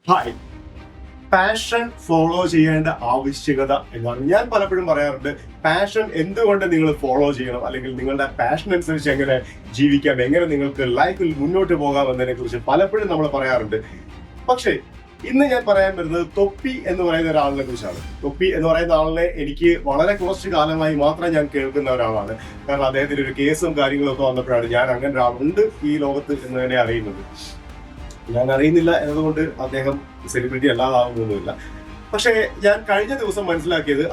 Hi, passion follow ചെയ്യേണ്ട ആവശ്യകത എന്നാണ് ഞാൻ പലപ്പോഴും പറയാറുണ്ട്. പാഷൻ എന്തുകൊണ്ട് നിങ്ങൾ ഫോളോ ചെയ്യണം, അല്ലെങ്കിൽ നിങ്ങളുടെ പാഷൻ അനുസരിച്ച് എങ്ങനെ ജീവിക്കാം, എങ്ങനെ നിങ്ങൾക്ക് ലൈഫിൽ മുന്നോട്ട് പോകാം എന്നതിനെ കുറിച്ച് പലപ്പോഴും നമ്മൾ പറയാറുണ്ട്. പക്ഷേ ഇന്ന് ഞാൻ പറയാൻ വരുന്നത് തൊപ്പി എന്ന് പറയുന്ന ഒരാളിനെ കുറിച്ചാണ്. തൊപ്പി എന്ന് പറയുന്ന ആളിനെ എനിക്ക് വളരെ കുറച്ച് കാലമായി മാത്രം ഞാൻ കേൾക്കുന്ന ഒരാളാണ്. കാരണം അദ്ദേഹത്തിന് ഒരു കേസും കാര്യങ്ങളൊക്കെ വന്നപ്പോഴാണ് ഞാൻ അങ്ങനെ ഒരാളുണ്ട് ഈ ലോകത്ത് എന്ന് തന്നെ അറിയുന്നത്. ഞാൻ അറിയുന്നില്ല എന്നതുകൊണ്ട് അദ്ദേഹം സെലിബ്രിറ്റി അല്ലാതാവുന്നൊന്നുമില്ല. പക്ഷേ ഞാൻ കഴിഞ്ഞ ദിവസം മനസ്സിലാക്കിയത്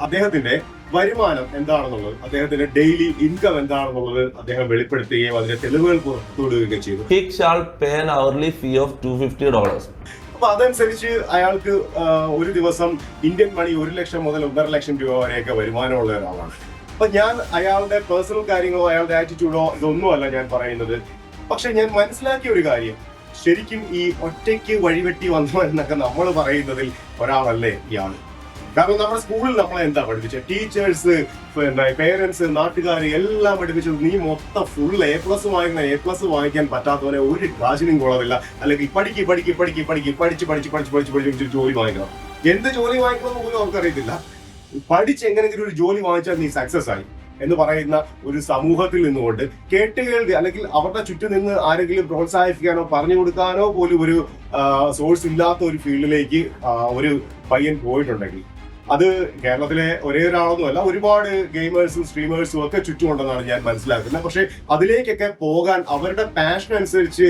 അദ്ദേഹത്തിന്റെ വരുമാനം എന്താണെന്നുള്ളത്, അദ്ദേഹത്തിന്റെ ഡെയിലി ഇൻകം എന്താണെന്നുള്ളത് അദ്ദേഹം വെളിപ്പെടുത്തുകയും അതിന്റെ തെളിവുകൾ പുറത്തുവിടുകയും ചെയ്തു. He shall pay an hourly fee of $250. അപ്പൊ അതനുസരിച്ച് അയാൾക്ക് ഒരു ദിവസം ഇന്ത്യൻ മണി 1 ലക്ഷം മുതൽ 1.5 ലക്ഷം രൂപ വരെയൊക്കെ വരുമാനമുള്ള ഒരാളാണ്. അപ്പൊ ഞാൻ അയാളുടെ പേഴ്സണൽ കാര്യങ്ങളോ അയാളുടെ ആറ്റിറ്റ്യൂഡോ ഇതൊന്നുമല്ല ഞാൻ പറയുന്നത്. പക്ഷെ ഞാൻ മനസ്സിലാക്കിയ ഒരു കാര്യം, ശരിക്കും ഈ ഒറ്റയ്ക്ക് വഴിവെട്ടി വന്നു എന്നൊക്കെ നമ്മൾ പറയുന്നതിൽ ഒരാളല്ലേ ഇയാള്. കാരണം നമ്മുടെ സ്കൂളിൽ നമ്മളെ എന്താ പഠിപ്പിച്ചത്? ടീച്ചേഴ്സ്, പേരൻസ്, നാട്ടുകാർ എല്ലാം പഠിപ്പിച്ചത് നീ മൊത്തം ഫുൾ A+ വാങ്ങിക്കണം. A+ വാങ്ങിക്കാൻ പറ്റാത്തവനെ ഒരു കാശിനും കുളമില്ല, അല്ലെങ്കിൽ പഠിച്ച് ജോലി വാങ്ങിക്കണം. എന്ത് ജോലി വാങ്ങിക്കണം എന്ന് പോലും നമുക്കറിയത്തില്ല. പഠിച്ച് എങ്ങനെങ്കിലും ഒരു ജോലി വാങ്ങിച്ചാൽ നീ സക്സസ് ആയി എന്ന് പറയുന്ന ഒരു സമൂഹത്തിൽ നിന്നുകൊണ്ട് കേട്ടുകേൾവി, അല്ലെങ്കിൽ അവരുടെ ചുറ്റും നിന്ന് ആരെങ്കിലും പ്രോത്സാഹിപ്പിക്കാനോ പറഞ്ഞു കൊടുക്കാനോ പോലും ഒരു സോഴ്സ് ഇല്ലാത്ത ഒരു ഫീൽഡിലേക്ക് ഒരു പയ്യൻ പോയിട്ടുണ്ടെങ്കിൽ അത് കേരളത്തിലെ ഒരേ ഒരാളൊന്നുമല്ല, ഒരുപാട് ഗെയിമേഴ്സും സ്ട്രീമേഴ്സും ഒക്കെ ചുറ്റുമുണ്ടെന്നാണ് ഞാൻ മനസ്സിലാക്കുന്നത്. പക്ഷെ അതിലേക്കൊക്കെ പോകാൻ അവരുടെ പാഷൻ അനുസരിച്ച്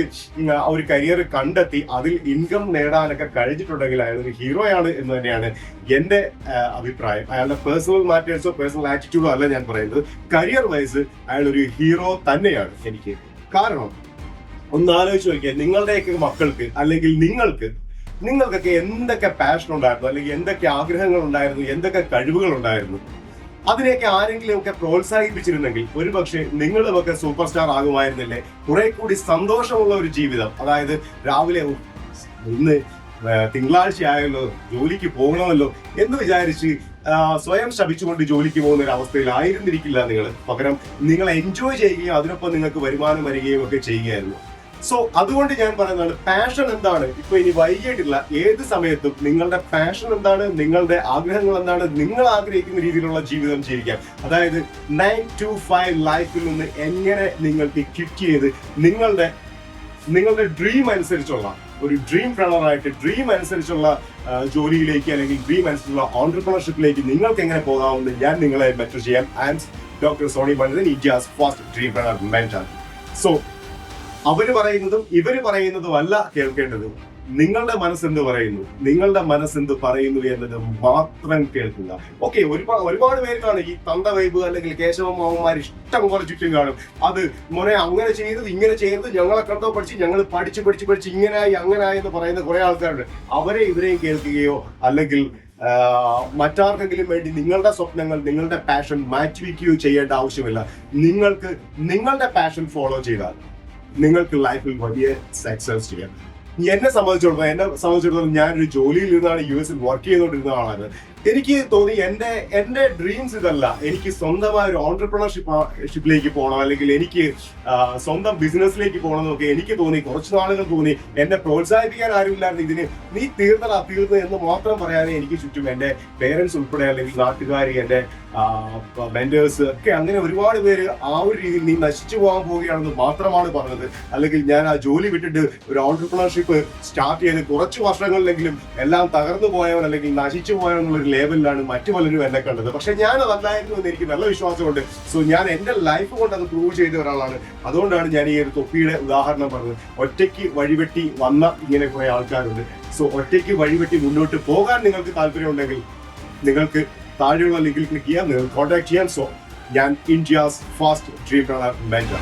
ഒരു കരിയർ കണ്ടെത്തി അതിൽ ഇൻകം നേടാനൊക്കെ കഴിഞ്ഞിട്ടുണ്ടെങ്കിൽ അയാൾ ഒരു ഹീറോയാണ് എന്ന് തന്നെയാണ് എന്റെ അഭിപ്രായം. അയാളുടെ പേഴ്സണൽ മാറ്റേഴ്സോ പേഴ്സണൽ ആറ്റിറ്റ്യൂഡോ അല്ല ഞാൻ പറയുന്നത്. കരിയർ വൈസ് അയാൾ ഒരു ഹീറോ തന്നെയാണ് എനിക്ക്. കാരണം ഒന്ന് ആലോചിച്ച് നോക്കിയാൽ, നിങ്ങളുടെയൊക്കെ മക്കൾക്ക് അല്ലെങ്കിൽ നിങ്ങൾക്കൊക്കെ എന്തൊക്കെ പാഷൻ ഉണ്ടായിരുന്നു, അല്ലെങ്കിൽ എന്തൊക്കെ ആഗ്രഹങ്ങൾ ഉണ്ടായിരുന്നു, എന്തൊക്കെ കഴിവുകൾ ഉണ്ടായിരുന്നു, അതിനെയൊക്കെ ആരെങ്കിലും ഒക്കെ പ്രോത്സാഹിപ്പിച്ചിരുന്നെങ്കിൽ ഒരുപക്ഷെ നിങ്ങളുമൊക്കെ സൂപ്പർ സ്റ്റാർ ആകുമായിരുന്നില്ലേ? കുറെ കൂടി സന്തോഷമുള്ള ഒരു ജീവിതം. അതായത് രാവിലെ ഇന്ന് തിങ്കളാഴ്ച ആയല്ലോ, ജോലിക്ക് പോകണമല്ലോ എന്ന് വിചാരിച്ച് സ്വയം ശപിച്ചുകൊണ്ട് ജോലിക്ക് പോകുന്ന ഒരു അവസ്ഥയിലായിരുന്നിരിക്കില്ല നിങ്ങൾ. പകരം നിങ്ങൾ എൻജോയ് ചെയ്യുകയും അതിനൊപ്പം നിങ്ങൾക്ക് വരുമാനം വരികയും ഒക്കെ ചെയ്യുകയായിരുന്നു. സോ അതുകൊണ്ട് ഞാൻ പറയുന്നതാണ്, പാഷൻ എന്താണ്? ഇപ്പൊ ഇനി വൈകിട്ടില്ല, ഏത് സമയത്തും നിങ്ങളുടെ പാഷൻ എന്താണ്, നിങ്ങളുടെ ആഗ്രഹങ്ങൾ എന്താണ്, നിങ്ങൾ ആഗ്രഹിക്കുന്ന രീതിയിലുള്ള ജീവിതം ജീവിക്കാം. അതായത് 9 to 5 ലൈഫിൽ നിന്ന് എങ്ങനെ നിങ്ങൾക്ക് ക്വിറ്റ് ചെയ്ത് നിങ്ങളുടെ ഡ്രീം അനുസരിച്ചുള്ള ഒരു ഡ്രീം പ്രണറായിട്ട് ഡ്രീം അനുസരിച്ചുള്ള ജോലിയിലേക്ക്, അല്ലെങ്കിൽ ഡ്രീം അനുസരിച്ചുള്ള ഓൺട്രപ്രണർഷിപ്പിലേക്ക് നിങ്ങൾക്ക് എങ്ങനെ പോകാമെന്ന് ഞാൻ നിങ്ങളെ മെന്റർ ചെയ്യാം. And doctor Soni Pandithan, India's first dreampreneur mentor. So അവര് പറയുന്നതും ഇവര് പറയുന്നതും അല്ല കേൾക്കേണ്ടത്. നിങ്ങളുടെ മനസ്സെന്ത് പറയുന്നു, നിങ്ങളുടെ മനസ്സെന്ത് പറയുന്നു എന്നത് മാത്രം കേൾക്കുക. ഓക്കെ, ഒരുപാട് പേർക്കാണ് ഈ തന്ത വൈബ് അല്ലെങ്കിൽ കേശവമാവന്മാർ ഇഷ്ടം പോലെ ചുറ്റും കാണും. അത് മോനെ അങ്ങനെ ചെയ്തത് ഇങ്ങനെ ചെയ്തത് ഞങ്ങളെ കണ്ടോ പഠിച്ച് ഞങ്ങൾ പഠിച്ച് ഇങ്ങനായി അങ്ങനായി എന്ന് പറയുന്ന കുറെ ആൾക്കാരുണ്ട്. ഇവരെയും കേൾക്കുകയോ അല്ലെങ്കിൽ മറ്റാർക്കെങ്കിലും വേണ്ടി നിങ്ങളുടെ സ്വപ്നങ്ങൾ, നിങ്ങളുടെ പാഷൻ മാറ്റിവെക്കുകയോ ചെയ്യേണ്ട ആവശ്യമില്ല. നിങ്ങൾക്ക് നിങ്ങളുടെ പാഷൻ ഫോളോ ചെയ്താൽ നിങ്ങൾക്ക് ലൈഫിൽ വലിയ സക്സസ് ചെയ്യാം. എന്നെ സംബന്ധിച്ചിടത്തോളം ഞാനൊരു ജോലിയിൽ ഇരുന്നാണ് US വർക്ക് ചെയ്തുകൊണ്ടിരുന്ന ആളാണ്. എനിക്ക് തോന്നി എന്റെ ഡ്രീംസ് ഇതല്ല. എനിക്ക് സ്വന്തമായ ഒരു ഓൺട്രപ്രണർഷിപ്പിലേക്ക് പോകണം, അല്ലെങ്കിൽ എനിക്ക് സ്വന്തം ബിസിനസ്സിലേക്ക് പോകണം എന്നൊക്കെ എനിക്ക് തോന്നി. കുറച്ച് നാളുകൾ തോന്നി. എന്നെ പ്രോത്സാഹിപ്പിക്കാൻ ആരുമില്ലായിരുന്നു. ഇതിന് നീ തീർന്നു എന്ന് മാത്രം പറയാനേ എനിക്ക് ചുറ്റും എന്റെ പേരൻസ് ഉൾപ്പെടെ, അല്ലെങ്കിൽ നാട്ടുകാർ, എന്റെ മെന്റേഴ്സ് ഒക്കെ അങ്ങനെ ഒരുപാട് പേര് ആ ഒരു രീതിയിൽ നീ നശിച്ചു പോകാൻ പോവുകയാണെന്ന് മാത്രമാണ് പറഞ്ഞത്. അല്ലെങ്കിൽ ഞാൻ ആ ജോലി വിട്ടിട്ട് ഒരു ഓൺട്രപ്രണർഷിപ്പ് സ്റ്റാർട്ട് ചെയ്ത് കുറച്ച് വർഷങ്ങളിലെങ്കിലും എല്ലാം തകർന്നു പോയവൻ അല്ലെങ്കിൽ നശിച്ചു പോയവൻ എന്നുള്ളൊരു ലേബലിലാണ് മറ്റു പലരും എന്നെ കണ്ടത്. പക്ഷെ ഞാൻ അതല്ലായിരുന്നു എന്ന് എനിക്ക് നല്ല വിശ്വാസമുണ്ട്. സോ ഞാൻ എന്റെ ലൈഫ് കൊണ്ട് അത് പ്രൂവ് ചെയ്ത ഒരാളാണ്. അതുകൊണ്ടാണ് ഞാൻ ഈ ഒരു തൊപ്പിയുടെ ഉദാഹരണം പറഞ്ഞത്. ഒറ്റയ്ക്ക് വഴിവെട്ടി വന്ന ഇങ്ങനെ കുറെ ആൾക്കാരുണ്ട്. സോ ഒറ്റയ്ക്ക് വഴിവെട്ടി മുന്നോട്ട് പോകാൻ നിങ്ങൾക്ക് താല്പര്യമുണ്ടെങ്കിൽ നിങ്ങൾക്ക് താഴെയുള്ള ലിങ്കിൽ ക്ലിക്ക് ചെയ്യാം, നിങ്ങൾ കോൺടാക്ട് ചെയ്യാം. സോ ഞാൻ India's first dreampreneur mentor.